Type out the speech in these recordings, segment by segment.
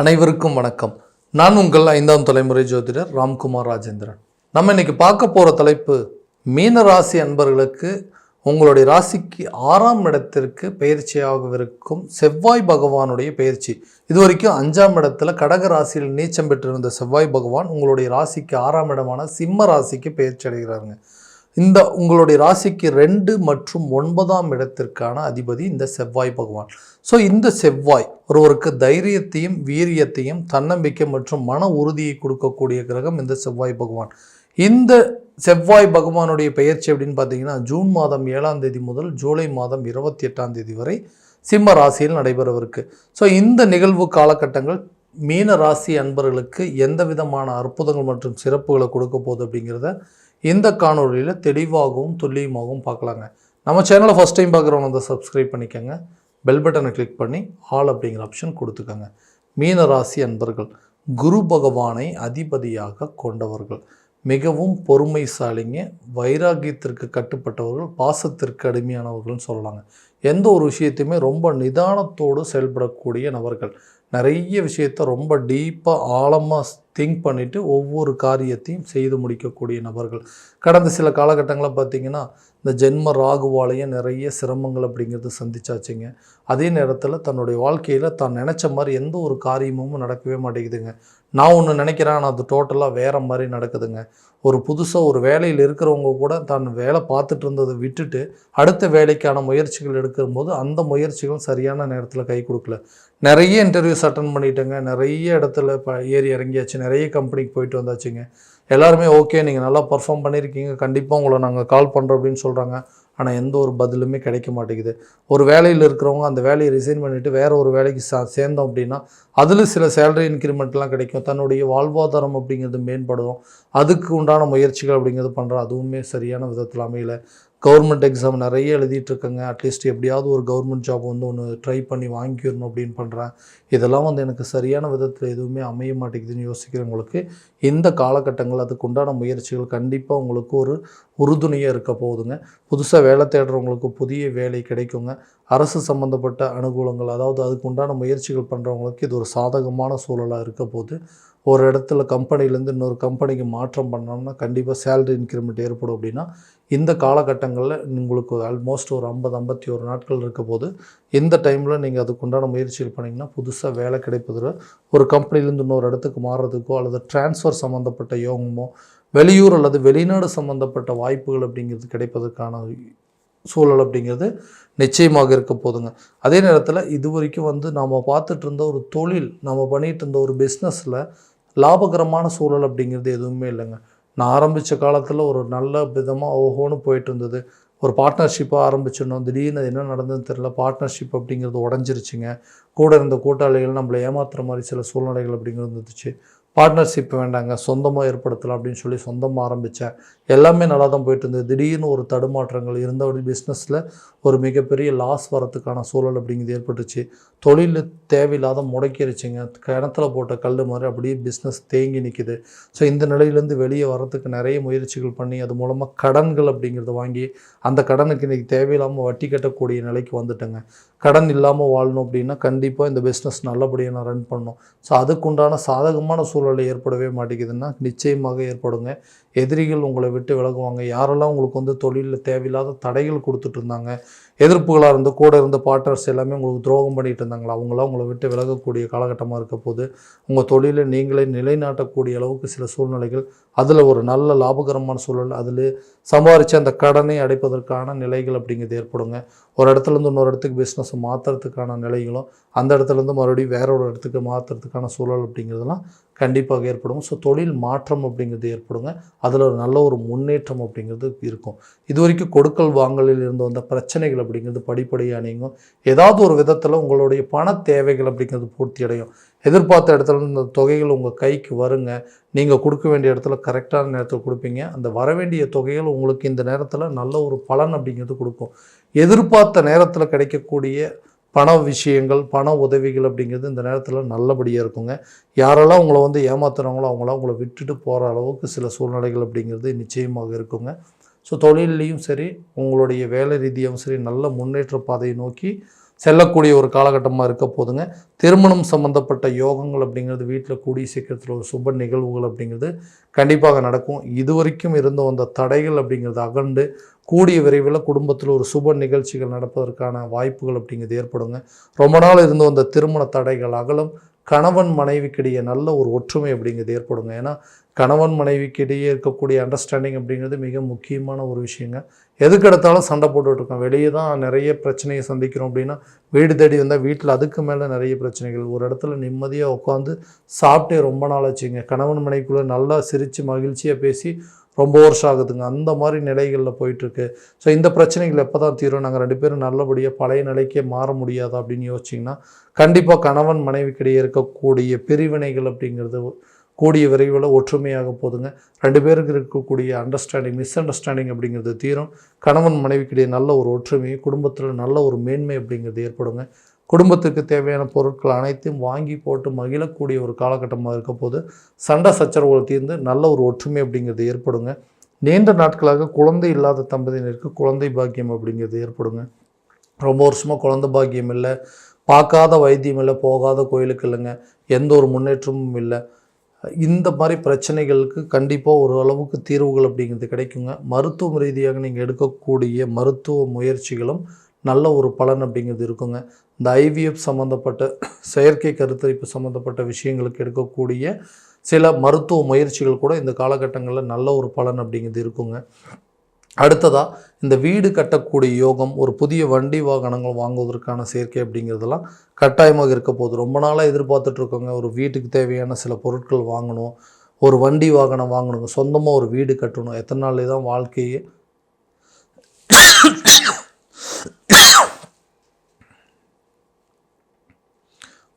அனைவருக்கும் வணக்கம். நான் உங்கள் 5ஆம் தலைமுறை ஜோதிடர் ராம்குமார் ராஜேந்திரன். நம்ம இன்னைக்கு பார்க்க போகிற தலைப்பு, மீன ராசி அன்பர்களுக்கு உங்களுடைய ராசிக்கு 6ஆம் இடத்திற்கு பயிற்சியாகவிருக்கும் செவ்வாய் பகவானுடைய பயிற்சி. இதுவரைக்கும் 5ஆம் இடத்துல கடக ராசியில் நீச்சம் பெற்றிருந்த செவ்வாய் பகவான் உங்களுடைய ராசிக்கு 6ஆம் இடமான சிம்ம ராசிக்கு பயிற்சி அடைகிறாருங்க. இந்த உங்களுடைய ராசிக்கு 2 மற்றும் 9ஆம் இடத்திற்கான அதிபதி இந்த செவ்வாய் பகவான். ஸோ இந்த செவ்வாய் ஒருவருக்கு தைரியத்தையும் வீரியத்தையும் தன்னம்பிக்கை மற்றும் மன உறுதியை கொடுக்கக்கூடிய கிரகம் இந்த செவ்வாய் பகவான். இந்த செவ்வாய் பகவானுடைய பெயர்ச்சி அப்படின்னு பார்த்தீங்கன்னா ஜூன் மாதம் 7ஆம் தேதி முதல் ஜூலை மாதம் 28ஆம் தேதி வரை சிம்ம ராசியில் நடைபெறவிருக்கு. ஸோ இந்த நிகழ்வு காலகட்டங்கள் மீன ராசி அன்பர்களுக்கு எந்த விதமான அற்புதங்கள் மற்றும் சிறப்புகளை கொடுக்க போகுது அப்படிங்கிறத இந்த காணொலியில் தெளிவாகவும் துல்லியமாகவும் பார்க்கலாங்க. நம்ம சேனலை ஃபஸ்ட் டைம் பார்க்குறவங்க வந்து சப்ஸ்கிரைப் பண்ணிக்கோங்க, பெல் பட்டனை கிளிக் பண்ணி ஆல் அப்படிங்கிற ஆப்ஷன் கொடுத்துக்கோங்க. மீன ராசி அன்பர்கள் குரு பகவானை அதிபதியாக கொண்டவர்கள், மிகவும் பொறுமைசாலிங்க, வைராகியத்திற்கு கட்டுப்பட்டவர்கள், பாசத்திற்கு அடிமையானவர்கள்னு சொல்லலாங்க. எந்த ஒரு விஷயத்தையுமே ரொம்ப நிதானத்தோடு செயல்படக்கூடிய நபர்கள், நிறைய விஷயத்த ரொம்ப டீப்பாக ஆழமாக திங்க் பண்ணிவிட்டு ஒவ்வொரு காரியத்தையும் செய்து முடிக்கக்கூடிய நபர்கள். கடந்த சில காலகட்டங்களில் பார்த்திங்கன்னா இந்த ஜென்ம ராகுவாலையும் நிறைய சிரமங்கள் அப்படிங்கிறது சந்திச்சாச்சுங்க. அதே நேரத்தில் தன்னுடைய வாழ்க்கையில் தான் நினச்ச மாதிரி எந்த ஒரு காரியமும் நடக்கவே மாட்டேங்குதுங்க. நான் ஒன்று நினைக்கிறேன், ஆனால் அது டோட்டலாக வேறு மாதிரி நடக்குதுங்க. ஒரு புதுசாக ஒரு வேலையில் இருக்கிறவங்க கூட தான் வேலை பார்த்துட்டு இருந்ததை விட்டுட்டு அடுத்த வேலைக்கான முயற்சிகள் எடுக்கும்போது அந்த முயற்சிகள் சரியான நேரத்தில் கை கொடுக்கல. நிறைய இன்டர்வியூஸ் அட்டன் பண்ணிட்டேங்க, நிறைய இடத்துல ஏறி இறங்கியாச்சு, நிறைய கம்பெனிக்கு போயிட்டு வந்தாச்சுங்க. எல்லாருமே ஓகே, நீங்கள் நல்லா பர்ஃபார்ம் பண்ணியிருக்கீங்க, கண்டிப்பாக உங்களை நாங்கள் கால் பண்ணுறோம் அப்படின்னு சொல்கிறாங்க. ஆனால் எந்த ஒரு பதிலுமே கிடைக்க மாட்டேங்குது. ஒரு வேலையில் இருக்கிறவங்க அந்த வேலையை ரிசைன் பண்ணிவிட்டு வேறு ஒரு வேலைக்கு சேர்ந்தோம் அப்படின்னா அதில் சில சேலரி இன்க்ரிமெண்ட்லாம் கிடைக்கும், தன்னுடைய வாழ்வாதாரம் அப்படிங்கிறது மேம்படும், அதுக்கு உண்டான முயற்சிகள் அப்படிங்கிறது பண்ணுறோம், அதுவுமே சரியான விதத்தில் அமையலை. கவர்மெண்ட் எக்ஸாம் நிறைய எழுதிட்டுருக்கேங்க, அட்லீஸ்ட் எப்படியாவது ஒரு கவர்மெண்ட் ஜாப் வந்து ஒன்று ட்ரை பண்ணி வாங்கிடணும் அப்படின்னு பண்ணுறேன். இதெல்லாம் வந்து எனக்கு சரியான விதத்தில் எதுவுமே அமைய மாட்டேங்குதுன்னு யோசிக்கிறவங்களுக்கு இந்த காலகட்டங்கள் அதுக்கு உண்டான முயற்சிகள் கண்டிப்பாக உங்களுக்கு ஒரு உறுதுணையாக இருக்க போகுதுங்க. புதுசாக வேலை தேடுறவங்களுக்கு புதிய வேலை கிடைக்குங்க. அரசு சம்மந்தப்பட்ட அனுகூலங்கள், அதாவது அதுக்கு உண்டான முயற்சிகள் பண்ணுறவங்களுக்கு இது ஒரு சாதகமான சூழலாக இருக்க போகுது. ஒரு இடத்துல கம்பெனிலேருந்து இன்னொரு கம்பெனிக்கு மாற்றம் பண்ணோம்னா கண்டிப்பாக சேலரி இன்க்ரிமெண்ட் ஏற்படும். அப்படின்னா இந்த காலகட்டங்களில் உங்களுக்கு ஆல்மோஸ்ட் ஒரு 50-51 நாட்கள் இருக்க போது இந்த டைமில் நீங்கள் அதுக்குண்டான முயற்சிகள் பண்ணிங்கன்னா புதுசாக வேலை கிடைப்பதில் ஒரு கம்பெனிலேருந்து இன்னொரு இடத்துக்கு மாறுறதுக்கோ அல்லது டிரான்ஸ்ஃபர் சம்மந்தப்பட்ட யோகமோ, வெளியூர் அல்லது வெளிநாடு சம்மந்தப்பட்ட வாய்ப்புகள் அப்படிங்கிறது கிடைப்பதற்கான சூழல் அப்படிங்கிறது நிச்சயமாக இருக்க போதுங்க. அதே நேரத்தில் இது வரைக்கும் வந்து நாம் பார்த்துட்டு இருந்த ஒரு தொழில், நம்ம பண்ணிகிட்டு இருந்த ஒரு பிஸ்னஸில் லாபகரமான சூழல் அப்படிங்கிறது எதுவுமே இல்லைங்க. நான் ஆரம்பித்த காலத்தில் ஒரு நல்ல விதமாக ஓஹோன்னு போயிட்டு இருந்தது. ஒரு பார்ட்னர்ஷிப்பாக ஆரம்பிச்சிடணும், திடீர்னு என்ன நடந்ததுன்னு தெரியல, பார்ட்னர்ஷிப் அப்படிங்கிறது உடஞ்சிருச்சுங்க. கூட இருந்த கூட்டாளிகள் நம்மளை ஏமாத்துகிற மாதிரி சில சூழ்நிலைகள் அப்படிங்கிறது இருந்துச்சு. பார்ட்னர்ஷிப் வேண்டாங்க, சொந்தமாக ஏற்படுத்தலாம் அப்படின்னு சொல்லி சொந்தமாக ஆரம்பித்தேன். எல்லாமே நல்லா தான் போயிட்டு இருந்தது. திடீர்னு ஒரு தடுமாற்றங்கள் இருந்த ஒரு பிஸ்னஸில் ஒரு மிகப்பெரிய லாஸ் வரத்துக்கான சூழல் அப்படிங்கிறது ஏற்பட்டுச்சு. தொழில் தேவையில்லாத முடக்கிருச்சுங்க. கிணத்துல போட்ட கல் மாதிரி அப்படியே பிஸ்னஸ் தேங்கி நிற்கிது. ஸோ இந்த நிலையிலேருந்து வெளியே வரத்துக்கு நிறைய முயற்சிகள் பண்ணி அது மூலமாக கடன்கள் அப்படிங்கிறத வாங்கி அந்த கடனுக்கு இன்றைக்கி தேவையில்லாமல் வட்டி கட்டக்கூடிய நிலைக்கு வந்துட்டேங்க. கடன் இல்லாமல் வாழணும் அப்படின்னா கண்டிப்பாக இந்த பிஸ்னஸ் நல்லபடியாக நான் ரன் பண்ணணும். ஸோ அதுக்குண்டான சாதகமான சூழலை ஏற்படவே மாட்டேங்குதுன்னா நிச்சயமாக ஏற்படுங்க. எதிரிகள் உங்களை விட்டு விலகுவாங்க. யாரெல்லாம் உங்களுக்கு வந்து தொழிலில் தேவையில்லாத தடைகள் கொடுத்துட்டு இருந்தாங்க, எதிர்ப்புகளாக இருந்து கூட இருந்த பார்ட்னர்ஸ் எல்லாமே உங்களுக்கு துரோகம் பண்ணிட்டு இருந்தாங்களா, அவங்களாம் உங்களை விட்டு விலகக்கூடிய காலகட்டமாக இருக்க போது உங்கள் தொழிலை நீங்களே நிலைநாட்டக்கூடிய அளவுக்கு சில சூழ்நிலைகள், அதில் ஒரு நல்ல லாபகரமான சூழல், அதில் சம்பாதிச்சு அந்த கடனை அடைப்பதற்கான நிலைகள் அப்படிங்கிறது ஏற்படுங்க. ஒரு இடத்துலேருந்து இன்னொரு இடத்துக்கு பிஸ்னஸை மாற்றுறதுக்கான நிலைகளும், அந்த இடத்துலேருந்து மறுபடியும் வேற ஒரு இடத்துக்கு மாற்றுறதுக்கான சூழல் அப்படிங்கிறதுலாம் கண்டிப்பாக ஏற்படும். ஸோ தொழில் மாற்றம் அப்படிங்கிறது ஏற்படுங்க. அதில் ஒரு நல்ல ஒரு முன்னேற்றம் அப்படிங்கிறது இருக்கும். இது வரைக்கும் கொடுக்கல் வாங்கலில் இருந்து வந்த பிரச்சனைகள் அப்படிங்கிறது படிப்படியாக நீங்கும். ஏதாவது ஒரு விதத்தில் உங்களுடைய பண தேவைகள் அப்படிங்கிறது பூர்த்தி அடையும். எதிர்பார்த்த இடத்துல இந்த தொகைகள் உங்கள் கைக்கு வருங்க. நீங்கள் கொடுக்க வேண்டிய இடத்துல கரெக்டான நேரத்தில் கொடுப்பீங்க. அந்த வரவேண்டிய தொகைகள் உங்களுக்கு இந்த நேரத்தில் நல்ல ஒரு பலன் அப்படிங்கிறது கொடுக்கும். எதிர்பார்த்த நேரத்தில் கிடைக்கக்கூடிய பண விஷயங்கள், பண உதவிகள் அப்படிங்கிறது இந்த நேரத்தில் நல்லபடியாக இருக்குங்க. யாரெல்லாம் உங்களை வந்து ஏமாத்துறாங்களோ அவங்களாம் உங்களை விட்டுட்டு போகிற அளவுக்கு சில சூழ்நிலைகள் அப்படிங்கிறது நிச்சயமாக இருக்குங்க. ஸோ தொழிலையும் சரி, உங்களுடைய வேலை ரீதியாகவும் சரி, நல்ல முன்னேற்ற பாதையை நோக்கி செல்லக்கூடிய ஒரு காலகட்டமாக இருக்க போதுங்க. திருமணம் சம்பந்தப்பட்ட யோகங்கள் அப்படிங்கிறது வீட்டில் கூடிய சீக்கிரத்தில் ஒரு சுப நிகழ்வுகள் அப்படிங்கிறது கண்டிப்பாக நடக்கும். இதுவரைக்கும் இருந்த அந்த தடைகள் அப்படிங்கிறது அகண்டு கூடிய விரைவில் குடும்பத்தில் ஒரு சுப நிகழ்ச்சிகள் நடப்பதற்கான வாய்ப்புகள் அப்படிங்கிறது ஏற்படுங்க. ரொம்ப நாள் இருந்த அந்த திருமண தடைகள் அகலும். கணவன் மனைவிக்கிடையே நல்ல ஒரு ஒற்றுமை அப்படிங்கிறது ஏற்படுங்க. ஏன்னா கணவன் மனைவிக்கிடையே இருக்கக்கூடிய அண்டர்ஸ்டாண்டிங் அப்படிங்கிறது மிக முக்கியமான ஒரு விஷயங்க. எதுக்கெடுத்தாலும் சண்டை போட்டுட்ருக்கோம். வெளியே தான் நிறைய பிரச்சனையை சந்திக்கிறோம் அப்படின்னா வீடு தேடி வந்தால் வீட்டில் அதுக்கு மேலே நிறைய பிரச்சனைகள். ஒரு இடத்துல நிம்மதியாக உட்காந்து சாப்பிட்டே ரொம்ப நாள் ஆச்சுங்க. கணவன் மனைவிக்குள்ளே நல்லா சிரித்து மகிழ்ச்சியாக பேசி ரொம்ப வருஷம் ஆகுதுங்க. அந்த மாதிரி நிலைகளில் போயிட்டுருக்கு. ஸோ இந்த பிரச்சனைகள் எப்போ தான் தீரும்? நாங்கள் 2 பேரும் நல்லபடியாக பழைய நிலைக்கே மாற முடியாதா அப்படின்னு யோசிச்சிங்கன்னா கண்டிப்பாக கணவன் மனைவிக்கிடையே இருக்கக்கூடிய பிரிவினைகள் அப்படிங்கிறது கூடிய விரைவில் ஒற்றுமையாக போதுங்க. 2 பேருக்கு இருக்கக்கூடிய மிஸ் அண்டர்ஸ்டாண்டிங் அப்படிங்கிறது தீரும். கணவன் மனைவிக்கிடையே நல்ல ஒரு ஒற்றுமை, குடும்பத்தில் நல்ல ஒரு மேன்மை அப்படிங்கிறது ஏற்படுங்க. குடும்பத்துக்கு தேவையான பொருட்கள் அனைத்தையும் வாங்கி போட்டு மகிழக்கூடிய ஒரு காலகட்டமாக இருக்க போது சண்டை சச்சரவுகள் தீர்ந்து நல்ல ஒரு ஒற்றுமை அப்படிங்கிறது ஏற்படுங்க. நீண்ட நாட்களாக குழந்தை இல்லாத தம்பதியினருக்கு குழந்தை பாக்கியம் அப்படிங்கிறது ஏற்படுங்க. ரொம்ப வருஷமாக குழந்தை பாக்கியம் இல்லை, பார்க்காத வைத்தியம் இல்லை, போகாத கோயிலுக்கு இல்லைங்க, எந்த ஒரு முன்னேற்றமும் இல்லை. இந்த மாதிரி பிரச்சனைகளுக்கு கண்டிப்பாக ஒரு அளவுக்கு தீர்வுகள் அப்படிங்கிறது கிடைக்குங்க. மருத்துவ ரீதியாக நீங்கள் எடுக்கக்கூடிய மருத்துவ முயற்சிகளும் நல்ல ஒரு பலன் அப்படிங்கிறது இருக்குங்க. இந்த ஐவிஎஃப் சம்மந்தப்பட்ட செயற்கை கருத்தரிப்பு சம்மந்தப்பட்ட விஷயங்களுக்கு எடுக்கக்கூடிய சில மருத்துவ முயற்சிகள் கூட இந்த காலகட்டங்களில் நல்ல ஒரு பலன் அப்படிங்கிறது இருக்குங்க. அடுத்ததாக இந்த வீடு கட்டக்கூடிய யோகம், ஒரு புதிய வண்டி வாகனங்கள் வாங்குவதற்கான சேர்க்கை அப்படிங்கிறதெல்லாம் கட்டாயமாக இருக்க போகுது. ரொம்ப நாளாக எதிர்பார்த்துட்ருக்கோங்க. ஒரு வீட்டுக்கு தேவையான சில பொருட்கள் வாங்கணும், ஒரு வண்டி வாகனம் வாங்கணுங்க, சொந்தமாக ஒரு வீடு கட்டணும். எத்தனை நாள் தான் வாழ்க்கையே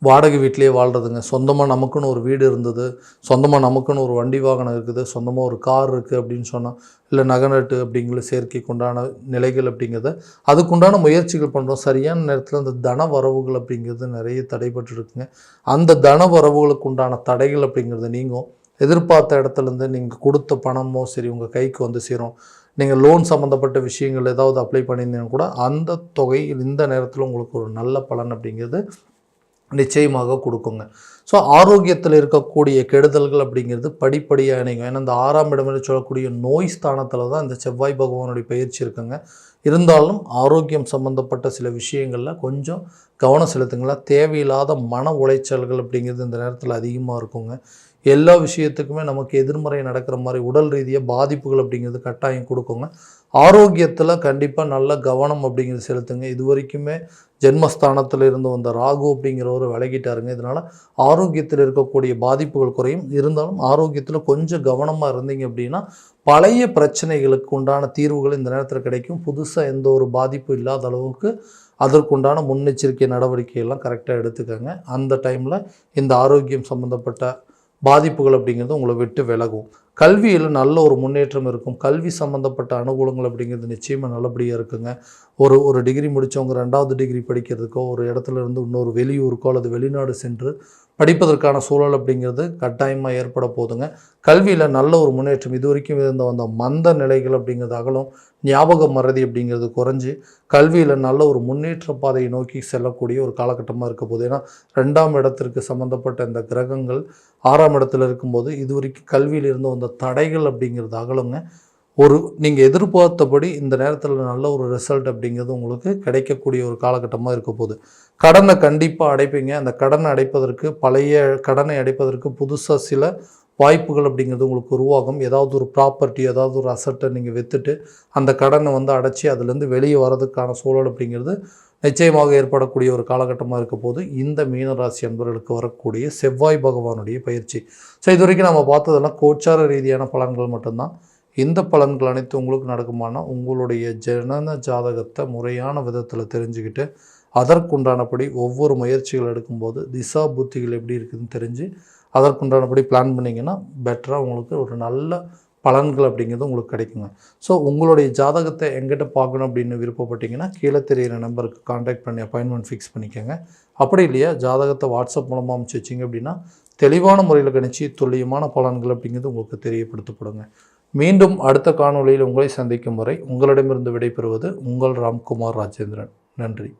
வாடகை வீட்டிலே வாழ்கிறதுங்க. சொந்தமாக நமக்குன்னு ஒரு வீடு இருந்தது, சொந்தமாக நமக்குன்னு ஒரு வண்டி வாகனம் இருக்குது, சொந்தமாக ஒரு கார் இருக்குது அப்படின்னு சொன்னால், இல்லை நகநட்டு அப்படிங்கிற சேர்க்கைக்கு உண்டான நிலைகள் அப்படிங்கிறத அதுக்குண்டான முயற்சிகள் பண்ணுறோம். சரியான நேரத்தில் அந்த தன வரவுகள் அப்படிங்கிறது நிறைய தடைபட்டு இருக்குங்க. அந்த தன வரவுகளுக்கு உண்டான தடைகள் அப்படிங்கிறது நீங்கும். எதிர்பார்த்த இடத்துலேருந்து நீங்கள் கொடுத்த பணமோ சரி உங்கள் கைக்கு வந்து சேரும். நீங்கள் லோன் சம்மந்தப்பட்ட விஷயங்கள் ஏதாவது அப்ளை பண்ணியிருந்தீங்கன்னா கூட அந்த தொகை இந்த நேரத்தில் உங்களுக்கு ஒரு நல்ல பலன் அப்படிங்கிறது நிச்சயமாக கொடுக்குங்க. ஸோ ஆரோக்கியத்தில் இருக்கக்கூடிய கெடுதல்கள் அப்படிங்கிறது படிப்படியாக இணைங்க. ஏன்னா இந்த 6ஆம் இடம் என்று சொல்லக்கூடிய நோய் ஸ்தானத்தில் தான் இந்த செவ்வாய் பகவானுடைய பயிற்சி இருக்குங்க. இருந்தாலும் ஆரோக்கியம் சம்மந்தப்பட்ட சில விஷயங்களில் கொஞ்சம் கவனம் செலுத்துங்களா. தேவையில்லாத மன உளைச்சல்கள் அப்படிங்கிறது இந்த நேரத்தில் அதிகமாக இருக்குங்க. எல்லா விஷயத்துக்குமே நமக்கு எதிர்மறை நடக்கிற மாதிரி உடல் ரீதியாக பாதிப்புகள் அப்படிங்கிறது கட்டாயம் கொடுக்குங்க. ஆரோக்கியத்தில் கண்டிப்பாக நல்ல கவனம் அப்படிங்கிறது செலுத்துங்க. இது வரைக்குமே ஜென்மஸ்தானத்தில் இருந்து வந்த ராகு அப்படிங்கிறவர் விலகிட்டாருங்க. இதனால் ஆரோக்கியத்தில் இருக்கக்கூடிய பாதிப்புகள் குறையும். இருந்தாலும் ஆரோக்கியத்தில் கொஞ்சம் கவனமாக இருந்தீங்க அப்படின்னா பழைய பிரச்சனைகளுக்கு உண்டான தீர்வுகள் இந்த நேரத்தில் கிடைக்கும். புதுசாக எந்த ஒரு பாதிப்பும் இல்லாத அளவுக்கு அதற்குண்டான முன்னெச்சரிக்கை நடவடிக்கையெல்லாம் கரெக்டாக எடுத்துக்கோங்க. அந்த டைமில் இந்த ஆரோக்கியம் சம்மந்தப்பட்ட பாதிப்புகள் அப்படிங்கிறது உங்களை விட்டு விலகும். கல்வியில் நல்ல ஒரு முன்னேற்றம் இருக்கும். கல்வி சம்மந்தப்பட்ட அனுகூலங்கள் அப்படிங்கிறது நிச்சயமாக நல்லபடியாக இருக்குங்க. ஒரு டிகிரி முடித்தவங்க 2வது டிகிரி படிக்கிறதுக்கோ, ஒரு இடத்துல இருந்து இன்னொரு வெளியூருக்கோ அல்லது வெளிநாடு சென்று படிப்பதற்கான சூழல் அப்படிங்கிறது கட்டாயமாக ஏற்பட போதுங்க. கல்வியில் நல்ல ஒரு முன்னேற்றம். இது வரைக்கும் இருந்த வந்த மந்த நிலைகள் அப்படிங்கிறது அகலும். ஞாபக மறதி அப்படிங்கிறது குறைஞ்சி கல்வியில் நல்ல ஒரு முன்னேற்ற பாதையை நோக்கி செல்லக்கூடிய ஒரு காலகட்டமாக இருக்க போகுது. ஏன்னா 2ஆம் இடத்திற்கு சம்மந்தப்பட்ட இந்த கிரகங்கள் 6ஆம் இடத்துல இருக்கும்போது இது வரைக்கும் கல்வியில் இருந்து வந்த தடைகள் அப்படிங்கிறது அகலுங்க. நீங்கள் எதிர்பார்த்தபடி இந்த நேரத்தில் நல்ல ஒரு ரிசல்ட் அப்படிங்கிறது உங்களுக்கு கிடைக்கக்கூடிய ஒரு காலகட்டமாக இருக்க போகுது. கடனை கண்டிப்பாக அடைப்பீங்க. அந்த கடனை அடைப்பதற்கு பழைய கடனை அடைப்பதற்கு புதுசாக சில வாய்ப்புகள் அப்படிங்கிறது உங்களுக்கு உருவாகும். ஏதாவது ஒரு ப்ராப்பர்ட்டி, ஏதாவது ஒரு அசட்டை நீங்கள் விற்றுட்டு அந்த கடனை அடைச்சி அதுலேருந்து வெளியே வரதுக்கான சூழல் அப்படிங்கிறது நிச்சயமாக ஏற்படக்கூடிய ஒரு காலகட்டமாக இருக்க போது இந்த மீனராசி அன்பர்களுக்கு வரக்கூடிய செவ்வாய் பகவானுடைய பயிற்சி. ஸோ இது வரைக்கும் நம்ம பார்த்ததெல்லாம் கோச்சார ரீதியான பலன்கள் மட்டும்தான். இந்த பலன்கள் அனைத்து உங்களுக்கு நடக்குமானா உங்களுடைய ஜனன ஜாதகத்தை முறையான விதத்தில் தெரிஞ்சுக்கிட்டு அதற்குண்டானபடி ஒவ்வொரு முயற்சிகள் எடுக்கும்போது திசா புத்திகள் எப்படி இருக்குதுன்னு தெரிஞ்சு அதற்குண்டானபடி பிளான் பண்ணிங்கன்னா பெட்டராக உங்களுக்கு ஒரு நல்ல பலன்கள் அப்படிங்கிறது உங்களுக்கு கிடைக்குங்க. ஸோ உங்களுடைய ஜாதகத்தை எங்கிட்ட பார்க்கணும் அப்படின்னு விருப்பப்பட்டீங்கன்னா கீழே தெரிகிற நம்பருக்கு கான்டாக்ட் பண்ணி அப்பாயின்மெண்ட் ஃபிக்ஸ் பண்ணிக்கோங்க. அப்படி இல்லையா ஜாதகத்தை வாட்ஸ்அப் மூலமாக அனுப்பிச்சி வச்சிங்க அப்படின்னா தெளிவான முறையில் கணிச்சு துல்லியமான பலன்கள் அப்படிங்கிறது உங்களுக்கு தெரியப்படுத்தப்படுங்க. மீண்டும் அடுத்த காணொளியில் உங்களை சந்திக்கும் வரை உங்களிடமிருந்து விடைபெறுவது உங்கள் ராம்குமார் ராஜேந்திரன். நன்றி.